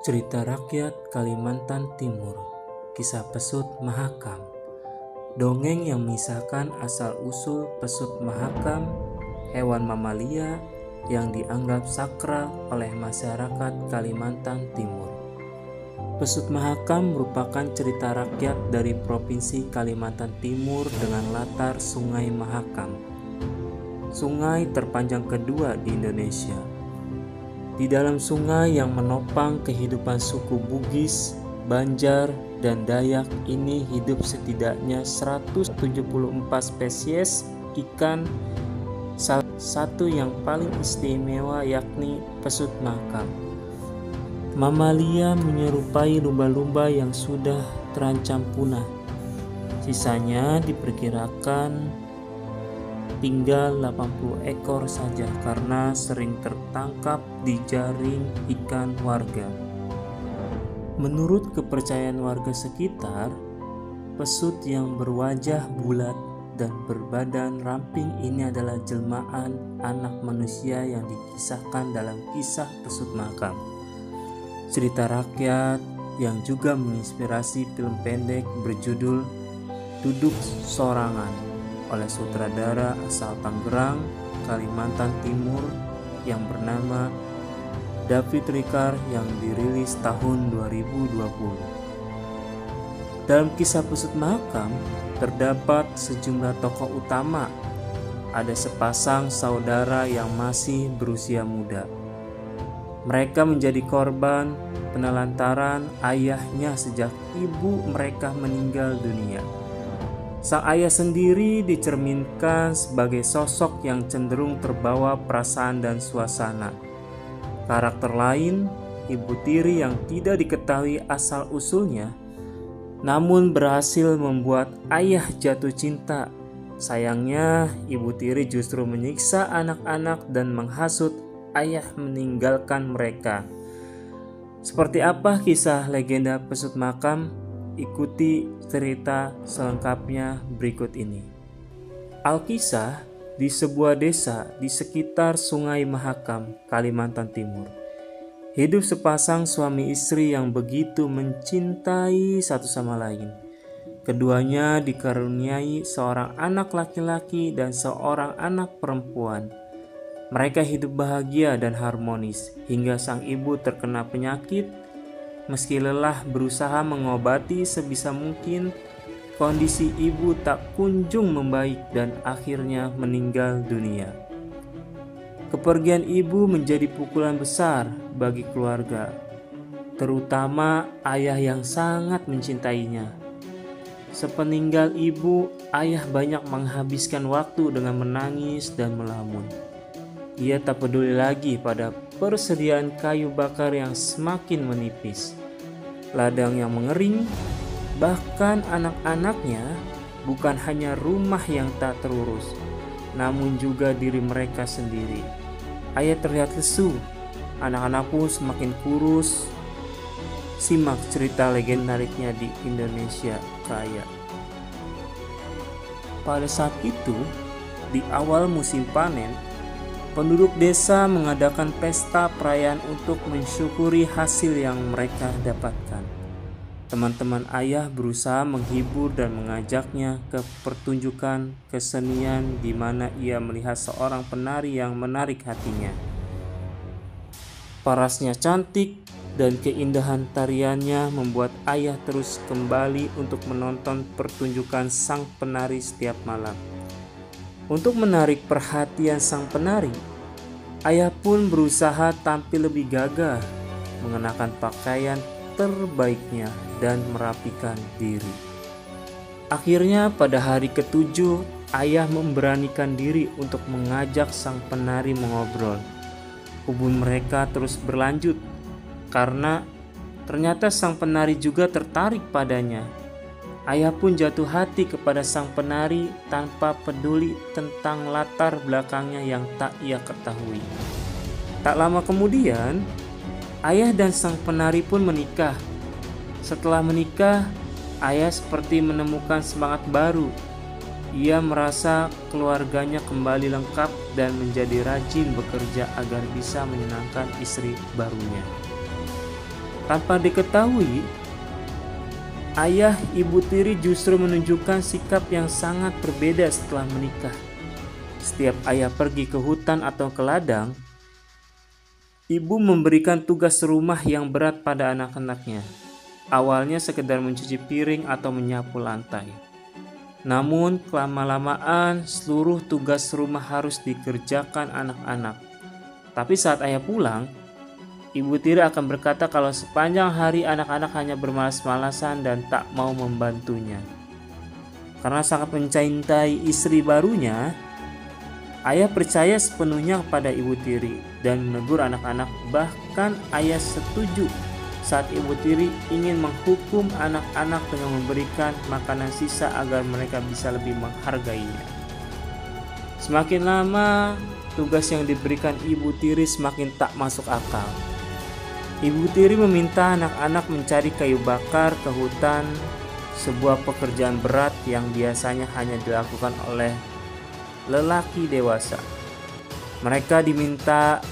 Cerita Rakyat Kalimantan Timur, Kisah Pesut Mahakam. Dongeng yang mengisahkan asal-usul pesut mahakam, hewan mamalia yang dianggap sakral oleh masyarakat Kalimantan Timur. Pesut mahakam merupakan cerita rakyat dari Provinsi Kalimantan Timur dengan latar Sungai Mahakam, sungai terpanjang kedua di Indonesia. Di dalam sungai yang menopang kehidupan suku Bugis, Banjar, dan Dayak ini hidup setidaknya 174 spesies ikan. Salah satu yang paling istimewa yakni pesut mahakam. Mamalia menyerupai lumba-lumba yang sudah terancam punah. Sisanya diperkirakan tinggal 80 ekor saja karena sering tertangkap di jaring ikan warga. Menurut kepercayaan warga sekitar, pesut yang berwajah bulat dan berbadan ramping ini adalah jelmaan anak manusia yang dikisahkan dalam kisah pesut mahakam. Cerita rakyat yang juga menginspirasi film pendek berjudul Duduk Sorangan oleh sutradara asal Tangerang, Kalimantan Timur yang bernama David Ricard yang dirilis tahun 2020. Dalam kisah pesut mahakam terdapat sejumlah tokoh utama. Ada sepasang saudara yang masih berusia muda. Mereka menjadi korban penelantaran ayahnya sejak ibu mereka meninggal dunia. Sang ayah sendiri dicerminkan sebagai sosok yang cenderung terbawa perasaan dan suasana. Karakter lain, ibu tiri yang tidak diketahui asal-usulnya, namun berhasil membuat ayah jatuh cinta. Sayangnya, ibu tiri justru menyiksa anak-anak dan menghasut ayah meninggalkan mereka. Seperti apa kisah legenda pesut mahakam? Ikuti cerita selengkapnya berikut ini. Alkisah di sebuah desa di sekitar Sungai Mahakam, Kalimantan Timur. Hidup sepasang suami istri yang begitu mencintai satu sama lain. Keduanya dikaruniai seorang anak laki-laki dan seorang anak perempuan. Mereka hidup bahagia dan harmonis hingga sang ibu terkena penyakit. Meski lelah berusaha mengobati sebisa mungkin, kondisi ibu tak kunjung membaik dan akhirnya meninggal dunia. Kepergian ibu menjadi pukulan besar bagi keluarga, terutama ayah yang sangat mencintainya. Sepeninggal ibu, ayah banyak menghabiskan waktu dengan menangis dan melamun. Ia tak peduli lagi pada persediaan kayu bakar yang semakin menipis, ladang yang mengering, bahkan anak-anaknya bukan hanya rumah yang tak terurus, namun juga diri mereka sendiri. Ayah terlihat lesu, anak-anak pun semakin kurus. Simak cerita legendariknya di Indonesia Raya. Pada saat itu, di awal musim panen, penduduk desa mengadakan pesta perayaan untuk mensyukuri hasil yang mereka dapatkan. Teman-teman ayah berusaha menghibur dan mengajaknya ke pertunjukan kesenian di mana ia melihat seorang penari yang menarik hatinya. Parasnya cantik dan keindahan tariannya membuat ayah terus kembali untuk menonton pertunjukan sang penari setiap malam. Untuk menarik perhatian sang penari, ayah pun berusaha tampil lebih gagah, mengenakan pakaian terbaiknya dan merapikan diri. Akhirnya pada hari ketujuh, ayah memberanikan diri untuk mengajak sang penari mengobrol. Hubungan mereka terus berlanjut karena ternyata sang penari juga tertarik padanya. Ayah pun jatuh hati kepada sang penari tanpa peduli tentang latar belakangnya yang tak ia ketahui. Tak lama kemudian, ayah dan sang penari pun menikah. Setelah menikah, ayah seperti menemukan semangat baru. Ia merasa keluarganya kembali lengkap dan menjadi rajin bekerja agar bisa menyenangkan istri barunya. Tanpa diketahui, ayah ibu tiri justru menunjukkan sikap yang sangat berbeda setelah menikah. Setiap ayah pergi ke hutan atau ke ladang, ibu memberikan tugas rumah yang berat pada anak-anaknya. Awalnya sekedar mencuci piring atau menyapu lantai. Namun lama-lamaan seluruh tugas rumah harus dikerjakan anak-anak. Tapi saat ayah pulang, ibu tiri akan berkata kalau sepanjang hari anak-anak hanya bermalas-malasan dan tak mau membantunya. Karena sangat mencintai istri barunya, ayah percaya sepenuhnya pada ibu tiri dan menegur anak-anak. Bahkan ayah setuju saat ibu tiri ingin menghukum anak-anak dengan memberikan makanan sisa agar mereka bisa lebih menghargainya. Semakin lama, tugas yang diberikan ibu tiri semakin tak masuk akal. Ibu tiri meminta anak-anak mencari kayu bakar ke hutan, sebuah pekerjaan berat yang biasanya hanya dilakukan oleh lelaki dewasa. Mereka diminta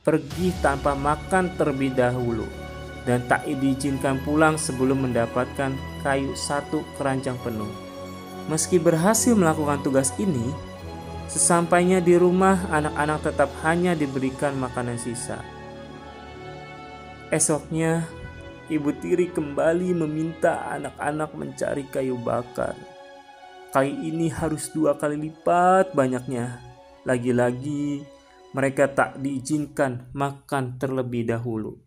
pergi tanpa makan terlebih dahulu dan tak diizinkan pulang sebelum mendapatkan kayu 1 keranjang penuh. Meski berhasil melakukan tugas ini, sesampainya di rumah anak-anak tetap hanya diberikan makanan sisa. Esoknya, ibu tiri kembali meminta anak-anak mencari kayu bakar. Kali ini harus 2 kali lipat banyaknya. Lagi-lagi mereka tak diizinkan makan terlebih dahulu.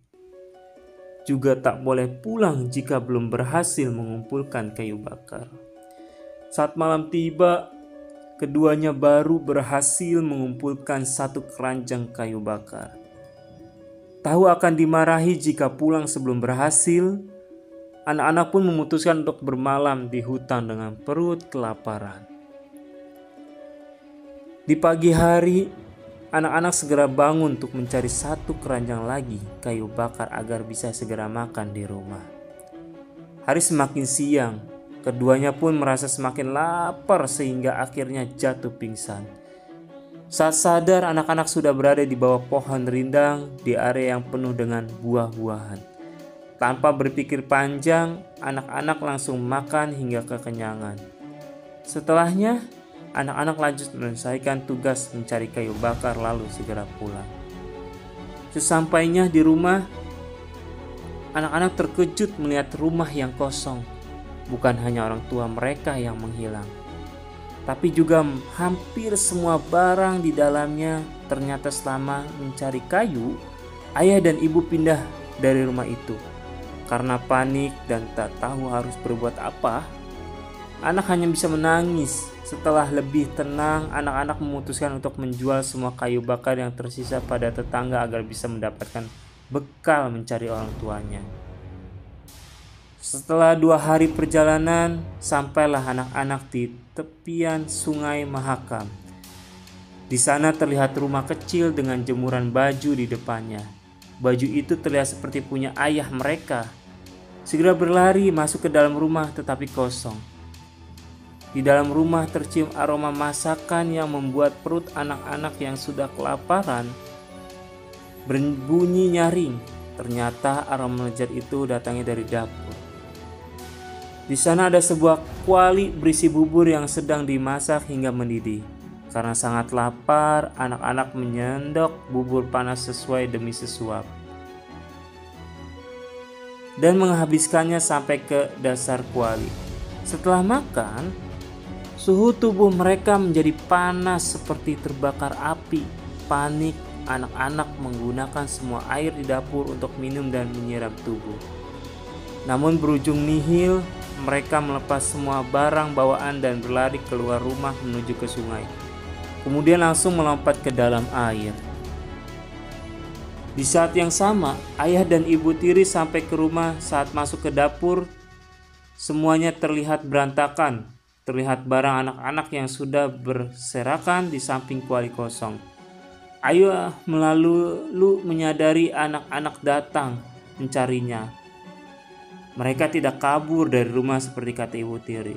Juga tak boleh pulang jika belum berhasil mengumpulkan kayu bakar. Saat malam tiba, keduanya baru berhasil mengumpulkan 1 keranjang kayu bakar. Tahu akan dimarahi jika pulang sebelum berhasil, anak-anak pun memutuskan untuk bermalam di hutan dengan perut kelaparan. Di pagi hari, anak-anak segera bangun untuk mencari 1 keranjang lagi kayu bakar agar bisa segera makan di rumah. Hari semakin siang, keduanya pun merasa semakin lapar sehingga akhirnya jatuh pingsan. Saat sadar, anak-anak sudah berada di bawah pohon rindang di area yang penuh dengan buah-buahan. Tanpa berpikir panjang, anak-anak langsung makan hingga kekenyangan. Setelahnya, anak-anak lanjut menyelesaikan tugas mencari kayu bakar lalu segera pulang. Sesampainya di rumah, anak-anak terkejut melihat rumah yang kosong. Bukan hanya orang tua mereka yang menghilang, tapi juga hampir semua barang di dalamnya. Ternyata selama mencari kayu, ayah dan ibu pindah dari rumah itu. Karena panik dan tak tahu harus berbuat apa, anak hanya bisa menangis. Setelah lebih tenang, anak-anak memutuskan untuk menjual semua kayu bakar yang tersisa pada tetangga agar bisa mendapatkan bekal mencari orang tuanya. Setelah 2 hari perjalanan, sampailah anak-anak di tepian sungai Mahakam. Di sana terlihat rumah kecil dengan jemuran baju di depannya. Baju itu terlihat seperti punya ayah mereka. Segera berlari masuk ke dalam rumah tetapi kosong. Di dalam rumah tercium aroma masakan yang membuat perut anak-anak yang sudah kelaparan berbunyi nyaring. Ternyata aroma lezat itu datangnya dari dapur. Di sana ada sebuah kuali berisi bubur yang sedang dimasak hingga mendidih. Karena sangat lapar, anak-anak menyendok bubur panas sesuai demi sesuap dan menghabiskannya sampai ke dasar kuali. Setelah makan, suhu tubuh mereka menjadi panas seperti terbakar api. Panik, anak-anak menggunakan semua air di dapur untuk minum dan menyiram tubuh. Namun berujung nihil, mereka melepas semua barang bawaan dan berlari keluar rumah menuju ke sungai. Kemudian langsung melompat ke dalam air. Di saat yang sama, ayah dan ibu tiri sampai ke rumah. Saat masuk ke dapur, semuanya terlihat berantakan. Terlihat barang anak-anak yang sudah berserakan di samping kuali kosong. Ayah melalui menyadari anak-anak datang mencarinya. Mereka tidak kabur dari rumah seperti kata ibu tiri.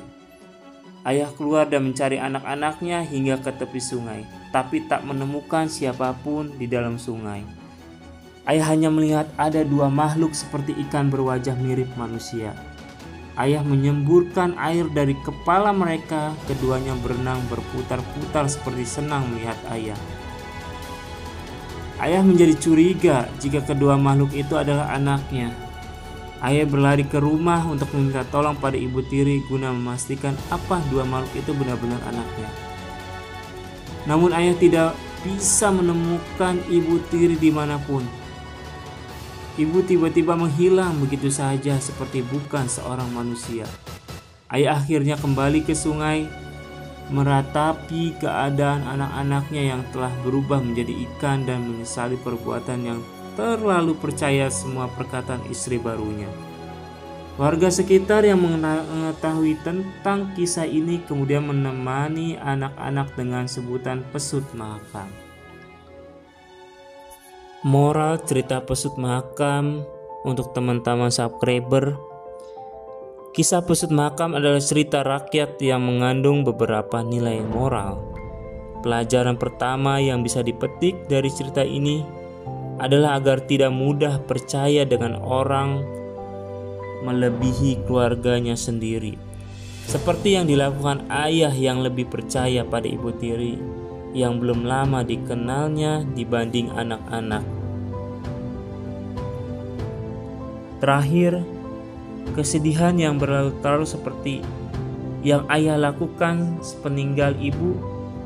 Ayah keluar dan mencari anak-anaknya hingga ke tepi sungai, tapi tak menemukan siapapun di dalam sungai. Ayah hanya melihat ada dua makhluk seperti ikan berwajah mirip manusia. Ayah menyemburkan air dari kepala mereka. Keduanya berenang berputar-putar seperti senang melihat ayah. Ayah menjadi curiga jika kedua makhluk itu adalah anaknya. Ayah berlari ke rumah untuk meminta tolong pada ibu tiri guna memastikan apa dua makhluk itu benar-benar anaknya. Namun ayah tidak bisa menemukan ibu tiri dimanapun. Ibu tiba-tiba menghilang begitu saja seperti bukan seorang manusia. Ayah akhirnya kembali ke sungai, meratapi keadaan anak-anaknya yang telah berubah menjadi ikan dan menyesali perbuatan yang terlalu percaya semua perkataan istri barunya. Warga sekitar yang mengetahui tentang kisah ini kemudian menemani anak-anak dengan sebutan pesut mahakam. Moral cerita pesut mahakam untuk teman-teman subscriber. Kisah pesut mahakam adalah cerita rakyat yang mengandung beberapa nilai moral. Pelajaran pertama yang bisa dipetik dari cerita ini adalah agar tidak mudah percaya dengan orang melebihi keluarganya sendiri, seperti yang dilakukan ayah yang lebih percaya pada ibu tiri yang belum lama dikenalnya dibanding anak-anak. Terakhir, kesedihan yang berlarut-larut seperti yang ayah lakukan sepeninggal ibu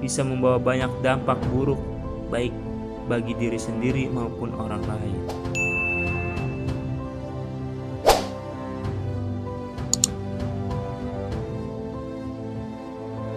bisa membawa banyak dampak buruk baik bagi diri sendiri maupun orang lain.